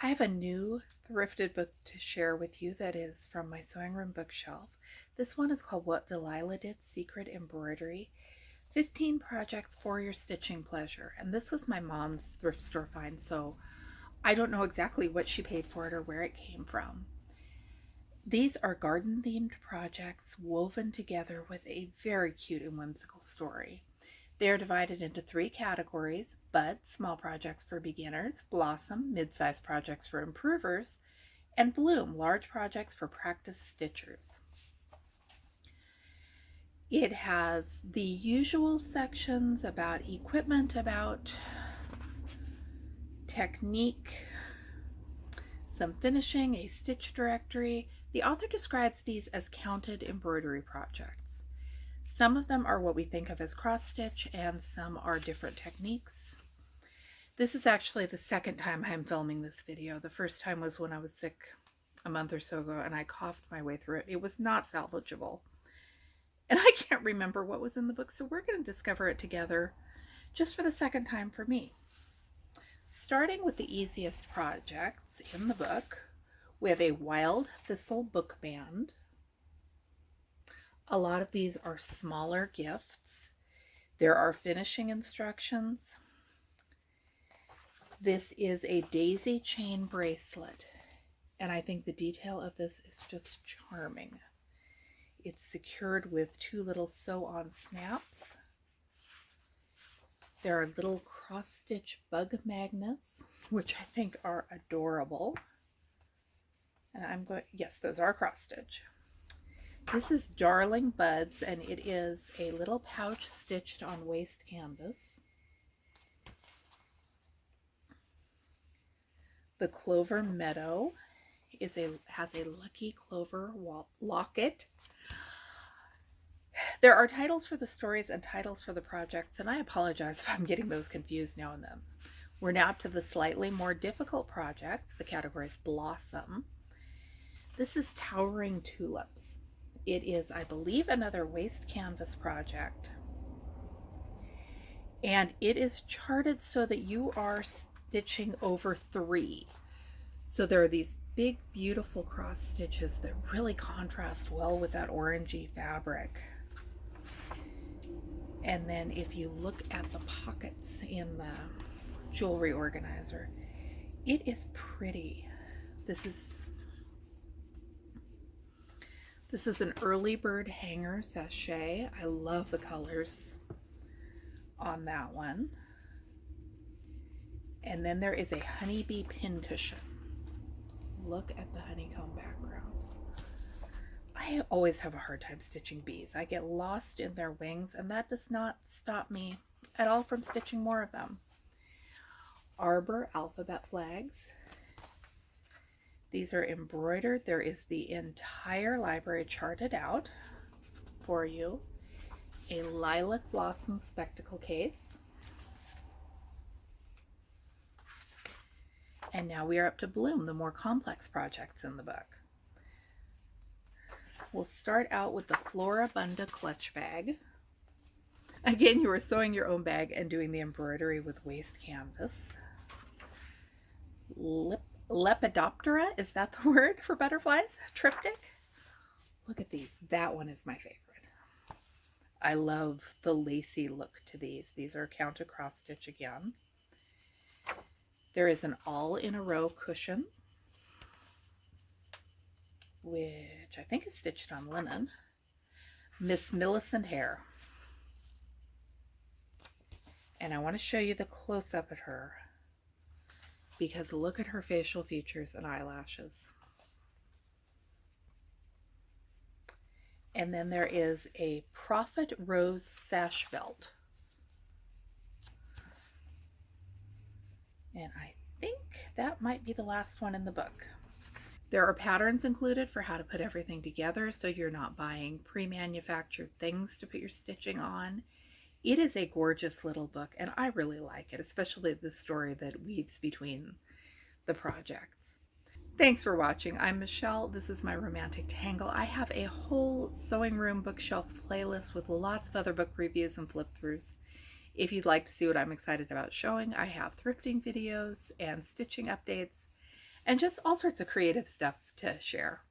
I have a new thrifted book to share with you that is from my sewing room bookshelf. This one is called What Delilah Did, Secret Embroidery, 15 Projects for Your Stitching Pleasure. And this was my mom's thrift store find, so I don't know exactly what she paid for it or where it came from. These are garden-themed projects woven together with a very cute and whimsical story. They are divided into three categories: Bud, small projects for beginners; Blossom, mid-sized projects for improvers; and Bloom, large projects for practice stitchers. It has the usual sections about equipment, about technique, some finishing, a stitch directory. The author describes these as counted embroidery projects. Some of them are what we think of as cross stitch, and some are different techniques. This is actually the second time I'm filming this video. The first time was when I was sick a month or so ago and I coughed my way through it. It was not salvageable. And I can't remember what was in the book, so we're going to discover it together just for the second time for me. Starting with the easiest projects in the book, we have a wild thistle bookband. A lot of these are smaller gifts. There are finishing instructions. This is a daisy chain bracelet, and I think the detail of this is just charming. It's secured with two little sew-on snaps. There are little cross-stitch bug magnets, which I think are adorable. And yes, those are cross-stitch. This is Darling Buds, and it is a little pouch stitched on waste canvas. The Clover Meadow has a Lucky Clover locket. There are titles for the stories and titles for the projects, and I apologize if I'm getting those confused now and then. We're now up to the slightly more difficult projects. The category is Blossom. This is Towering Tulips. It is, I believe, another waste canvas project. And it is charted so that you are stitching over 3. So there are these big, beautiful cross stitches that really contrast well with that orangey fabric. And then if you look at the pockets in the jewelry organizer, it is pretty. This is an early bird hanger sachet. I love the colors on that one. And then there is a honeybee pincushion. Look at the honeycomb background. I always have a hard time stitching bees. I get lost in their wings, and that does not stop me at all from stitching more of them. Arbor alphabet flags. These are embroidered. There is the entire library charted out for you. A lilac blossom spectacle case. And now we are up to Bloom, the more complex projects in the book. We'll start out with the Floribunda clutch bag. Again, you are sewing your own bag and doing the embroidery with waste canvas. Lepidoptera, is that the word for butterflies? Triptych. Look at these. That one is my favorite. I love the lacy look to these. These are counted cross stitch again. There is an all-in-a-row cushion, which I think is stitched on linen. Miss Millicent hair. And I want to show you the close-up at her, because look at her facial features and eyelashes. And then there is a Prophet Rose sash belt. And I think that might be the last one in the book. There are patterns included for how to put everything together, so you're not buying pre-manufactured things to put your stitching on. It is a gorgeous little book, and I really like it, especially the story that weaves between the projects. Thanks for watching. I'm Michelle. This is my Romantic Tangle. I have a whole sewing room bookshelf playlist with lots of other book reviews and flip-throughs. If you'd like to see what I'm excited about showing, I have thrifting videos and stitching updates, and just all sorts of creative stuff to share.